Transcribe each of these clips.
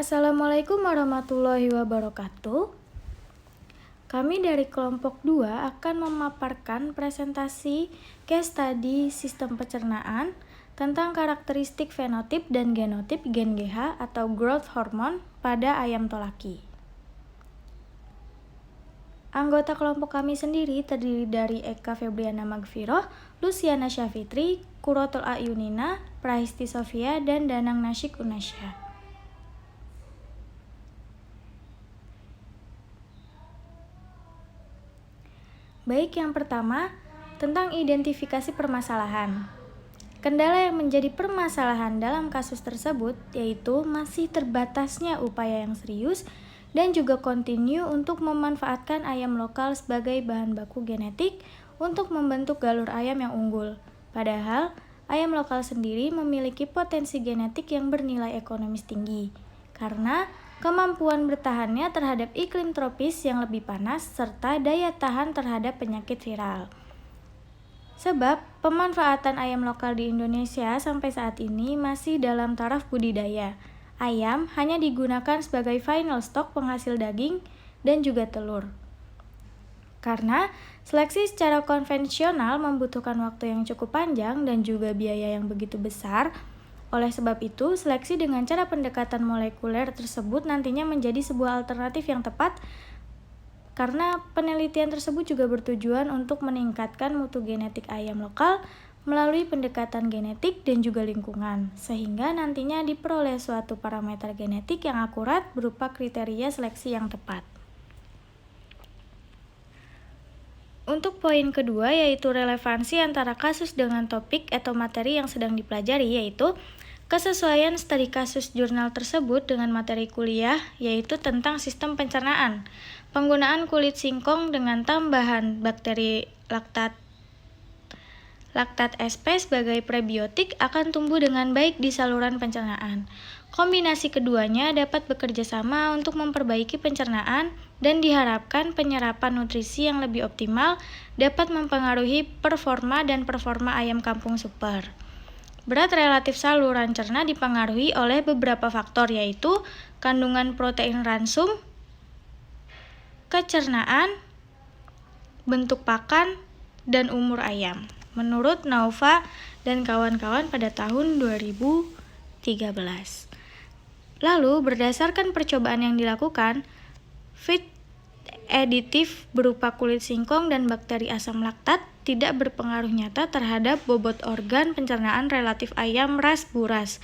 Assalamualaikum warahmatullahi wabarakatuh. Kami dari kelompok 2 akan memaparkan presentasi case study sistem pencernaan tentang karakteristik fenotip dan genotip gen GH atau growth hormone pada ayam tolaki. Anggota kelompok kami sendiri terdiri dari Eka Febriana Magfiroh, Luciana Syafitri, Kurotul Ayunina, Prahisti Sofia, dan Danang Nasyik Unasya. Baik, yang pertama, tentang identifikasi permasalahan. Kendala yang menjadi permasalahan dalam kasus tersebut yaitu masih terbatasnya upaya yang serius dan juga kontinu untuk memanfaatkan ayam lokal sebagai bahan baku genetik untuk membentuk galur ayam yang unggul. Padahal, ayam lokal sendiri memiliki potensi genetik yang bernilai ekonomis tinggi, karena kemampuan bertahannya terhadap iklim tropis yang lebih panas serta daya tahan terhadap penyakit viral. Sebab, pemanfaatan ayam lokal di Indonesia sampai saat ini masih dalam taraf budidaya. Ayam hanya digunakan sebagai final stock penghasil daging dan juga telur. Karena seleksi secara konvensional membutuhkan waktu yang cukup panjang dan juga biaya yang begitu besar. Oleh sebab itu, seleksi dengan cara pendekatan molekuler tersebut nantinya menjadi sebuah alternatif yang tepat karena penelitian tersebut juga bertujuan untuk meningkatkan mutu genetik ayam lokal melalui pendekatan genetik dan juga lingkungan, sehingga nantinya diperoleh suatu parameter genetik yang akurat berupa kriteria seleksi yang tepat. Untuk poin kedua yaitu relevansi antara kasus dengan topik atau materi yang sedang dipelajari, yaitu kesesuaian studi kasus jurnal tersebut dengan materi kuliah, yaitu tentang sistem pencernaan. Penggunaan kulit singkong dengan tambahan bakteri laktat SP sebagai prebiotik akan tumbuh dengan baik di saluran pencernaan. Kombinasi keduanya dapat bekerja sama untuk memperbaiki pencernaan dan diharapkan penyerapan nutrisi yang lebih optimal dapat mempengaruhi performa ayam kampung super. Berat relatif saluran cerna dipengaruhi oleh beberapa faktor, yaitu kandungan protein ransum, kecernaan, bentuk pakan, dan umur ayam. Menurut Nauva dan kawan-kawan pada tahun 2013. Lalu, berdasarkan percobaan yang dilakukan, feed aditif berupa kulit singkong dan bakteri asam laktat tidak berpengaruh nyata terhadap bobot organ pencernaan relatif ayam ras buras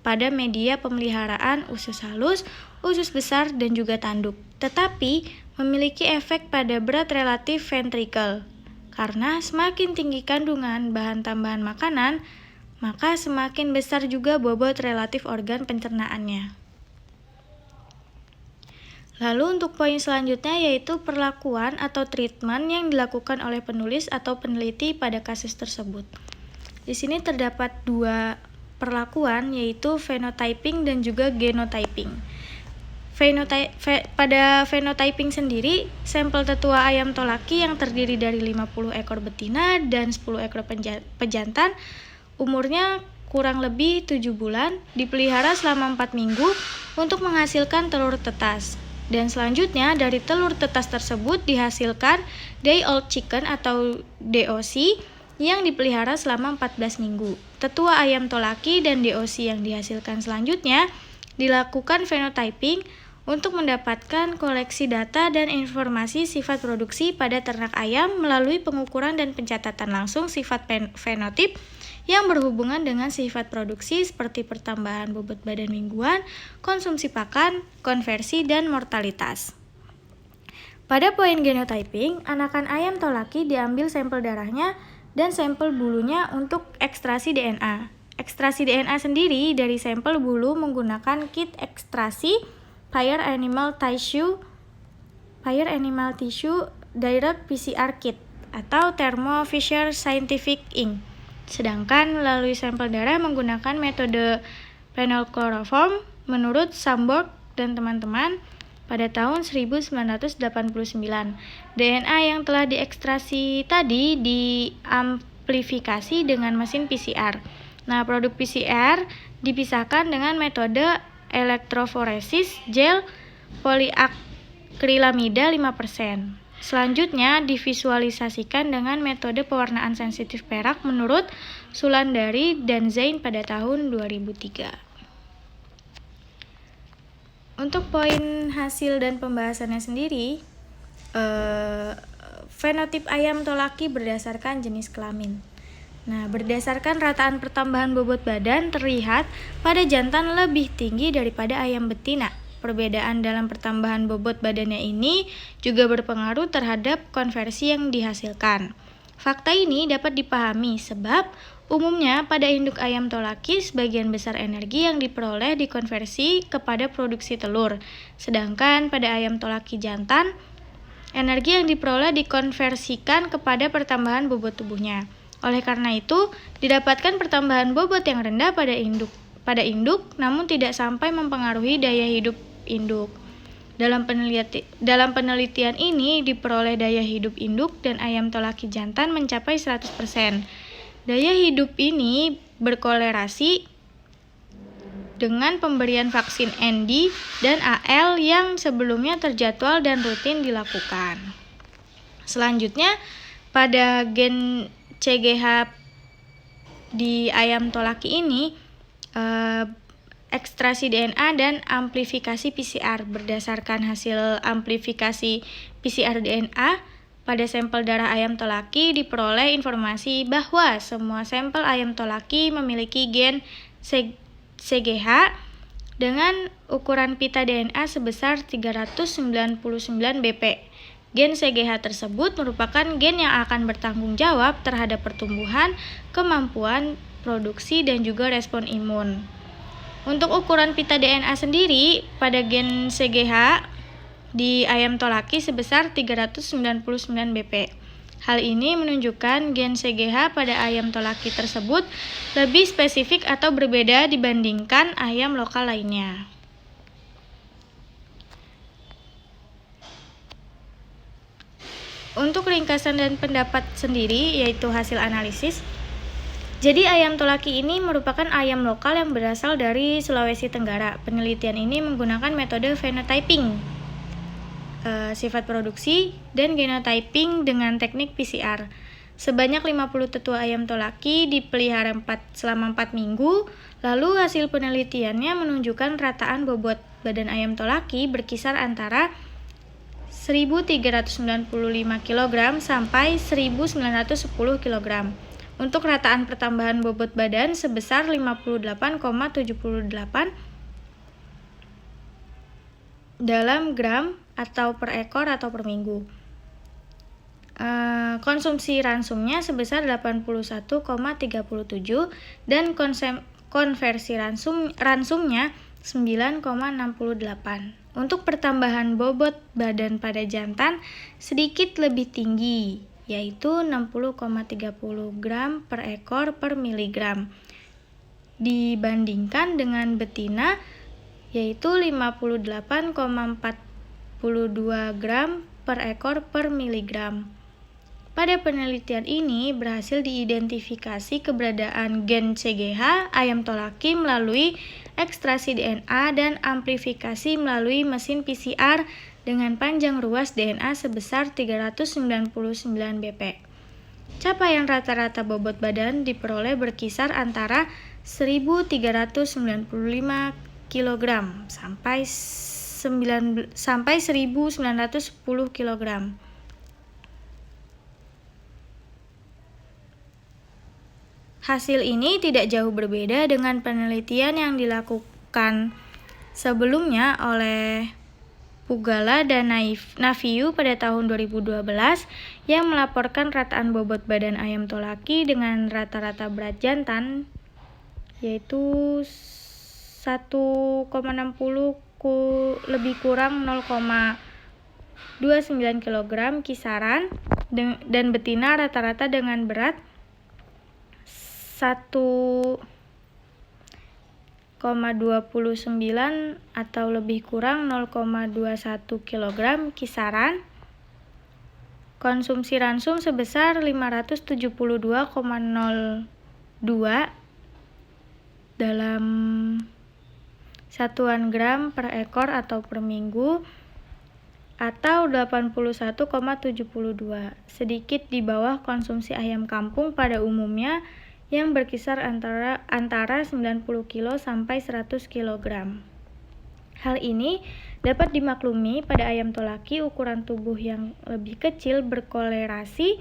pada media pemeliharaan usus halus, usus besar, dan juga tanduk, tetapi memiliki efek pada berat relatif ventrikel. Karena semakin tinggi kandungan bahan tambahan makanan, maka semakin besar juga bobot relatif organ pencernaannya. Lalu untuk poin selanjutnya yaitu perlakuan atau treatment yang dilakukan oleh penulis atau peneliti pada kasus tersebut. Di sini terdapat dua perlakuan, yaitu phenotyping dan juga genotyping. Pada phenotyping sendiri, sampel tetua ayam tolaki yang terdiri dari 50 ekor betina dan 10 ekor pejantan, umurnya kurang lebih 7 bulan, dipelihara selama 4 minggu untuk menghasilkan telur tetas. Dan selanjutnya dari telur tetas tersebut dihasilkan day old chicken atau DOC yang dipelihara selama 14 minggu. Tetua ayam tolaki dan DOC yang dihasilkan selanjutnya dilakukan phenotyping untuk mendapatkan koleksi data dan informasi sifat produksi pada ternak ayam melalui pengukuran dan pencatatan langsung sifat fenotip yang berhubungan dengan sifat produksi seperti pertambahan bobot badan mingguan, konsumsi pakan, konversi, dan mortalitas. Pada poin genotyping, anakan ayam tolaki diambil sampel darahnya dan sampel bulunya untuk ekstraksi DNA. Ekstraksi DNA sendiri dari sampel bulu menggunakan kit ekstraksi Paired Animal Tissue Direct PCR Kit atau Thermo Fisher Scientific Inc. Sedangkan melalui sampel darah menggunakan metode phenylchloroform menurut Samborg dan teman-teman pada tahun 1989. DNA yang telah diekstraksi tadi diamplifikasi dengan mesin PCR. Nah, produk PCR dipisahkan dengan metode elektroforesis gel poliakrilamida 5%. Selanjutnya divisualisasikan dengan metode pewarnaan sensitif perak menurut Sulandari dan Zain pada tahun 2003. Untuk poin hasil dan pembahasannya sendiri, fenotip ayam tolaki berdasarkan jenis kelamin. Nah, berdasarkan rataan pertambahan bobot badan terlihat pada jantan lebih tinggi daripada ayam betina. Perbedaan dalam pertambahan bobot badannya ini juga berpengaruh terhadap konversi yang dihasilkan. Fakta ini dapat dipahami sebab umumnya pada induk ayam tolaki sebagian besar energi yang diperoleh dikonversi kepada produksi telur, sedangkan pada ayam tolaki jantan energi yang diperoleh dikonversikan kepada pertambahan bobot tubuhnya. Oleh karena itu, didapatkan pertambahan bobot yang rendah pada induk, namun tidak sampai mempengaruhi daya hidup induk. Dalam penelitian ini diperoleh daya hidup induk dan ayam tolaki jantan mencapai 100%. Daya hidup ini berkolerasi dengan pemberian vaksin ND dan AL yang sebelumnya terjadwal dan rutin dilakukan. Selanjutnya, pada gen CGH di ayam tolaki ini, ekstraksi DNA dan amplifikasi PCR. Berdasarkan hasil amplifikasi PCR DNA pada sampel darah ayam tolaki diperoleh informasi bahwa semua sampel ayam tolaki memiliki gen CGH dengan ukuran pita DNA sebesar 399 BP. Gen CGH tersebut merupakan gen yang akan bertanggung jawab terhadap pertumbuhan, kemampuan produksi, dan juga respon imun. Untuk ukuran pita DNA sendiri pada gen CGH di ayam tolaki sebesar 399 BP. Hal ini menunjukkan gen CGH pada ayam tolaki tersebut lebih spesifik atau berbeda dibandingkan ayam lokal lainnya. Untuk ringkasan dan pendapat sendiri, yaitu hasil analisis. Jadi ayam tolaki ini merupakan ayam lokal yang berasal dari Sulawesi Tenggara. Penelitian ini menggunakan metode phenotyping, sifat produksi, dan genotyping dengan teknik PCR. Sebanyak 50 tetua ayam tolaki dipelihara selama 4 minggu, lalu hasil penelitiannya menunjukkan rataan bobot badan ayam tolaki berkisar antara 1.395 kg sampai 1.910 kg. Untuk rataan pertambahan bobot badan sebesar 58,78 dalam gram atau per ekor atau per minggu. Konsumsi ransumnya sebesar 81,37 dan konversi ransumnya 9,68. Untuk pertambahan bobot badan pada jantan sedikit lebih tinggi, yaitu 60,30 gram per ekor per miligram, dibandingkan dengan betina, yaitu 58,42 gram per ekor per miligram. Pada penelitian ini berhasil diidentifikasi keberadaan gen CGH ayam tolaki melalui ekstraksi DNA dan amplifikasi melalui mesin PCR dengan panjang ruas DNA sebesar 399 BP. Capaian rata-rata bobot badan diperoleh berkisar antara 1.395 kg sampai 1.910 kg. Hasil ini tidak jauh berbeda dengan penelitian yang dilakukan sebelumnya oleh Pugala dan Nafiu pada tahun 2012 yang melaporkan rataan bobot badan ayam tolaki dengan rata-rata berat jantan yaitu 1,60 lebih kurang 0,29 kg kisaran dan betina rata-rata dengan berat 1,29 atau lebih kurang 0,21 kg kisaran. Konsumsi ransum sebesar 572,02 dalam satuan gram per ekor atau per minggu, atau 81,72, sedikit di bawah konsumsi ayam kampung pada umumnya yang berkisar antara 90 kg sampai 100 kg. Hal ini dapat dimaklumi pada ayam tolaki ukuran tubuh yang lebih kecil berkolerasi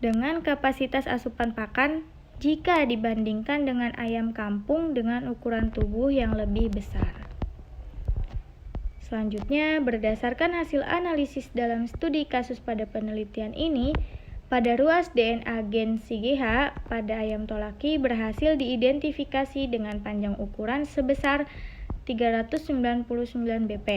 dengan kapasitas asupan pakan jika dibandingkan dengan ayam kampung dengan ukuran tubuh yang lebih besar. Selanjutnya, berdasarkan hasil analisis dalam studi kasus pada penelitian ini, pada ruas DNA gen CGH pada ayam tolaki berhasil diidentifikasi dengan panjang ukuran sebesar 399 bp.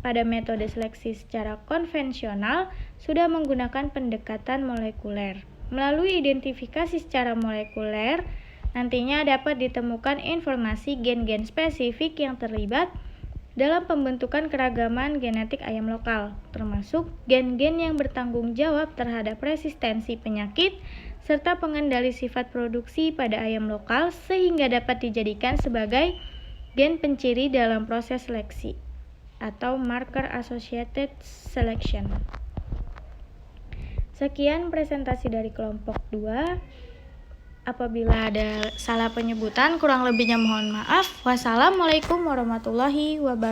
Pada metode seleksi secara konvensional sudah menggunakan pendekatan molekuler. Melalui identifikasi secara molekuler, nantinya dapat ditemukan informasi gen-gen spesifik yang terlibat dalam pembentukan keragaman genetik ayam lokal, termasuk gen-gen yang bertanggung jawab terhadap resistensi penyakit serta pengendali sifat produksi pada ayam lokal sehingga dapat dijadikan sebagai gen penciri dalam proses seleksi atau marker associated selection. Sekian presentasi dari kelompok 2. Apabila ada salah penyebutan, kurang lebihnya mohon maaf. Wassalamualaikum warahmatullahi wabarakatuh.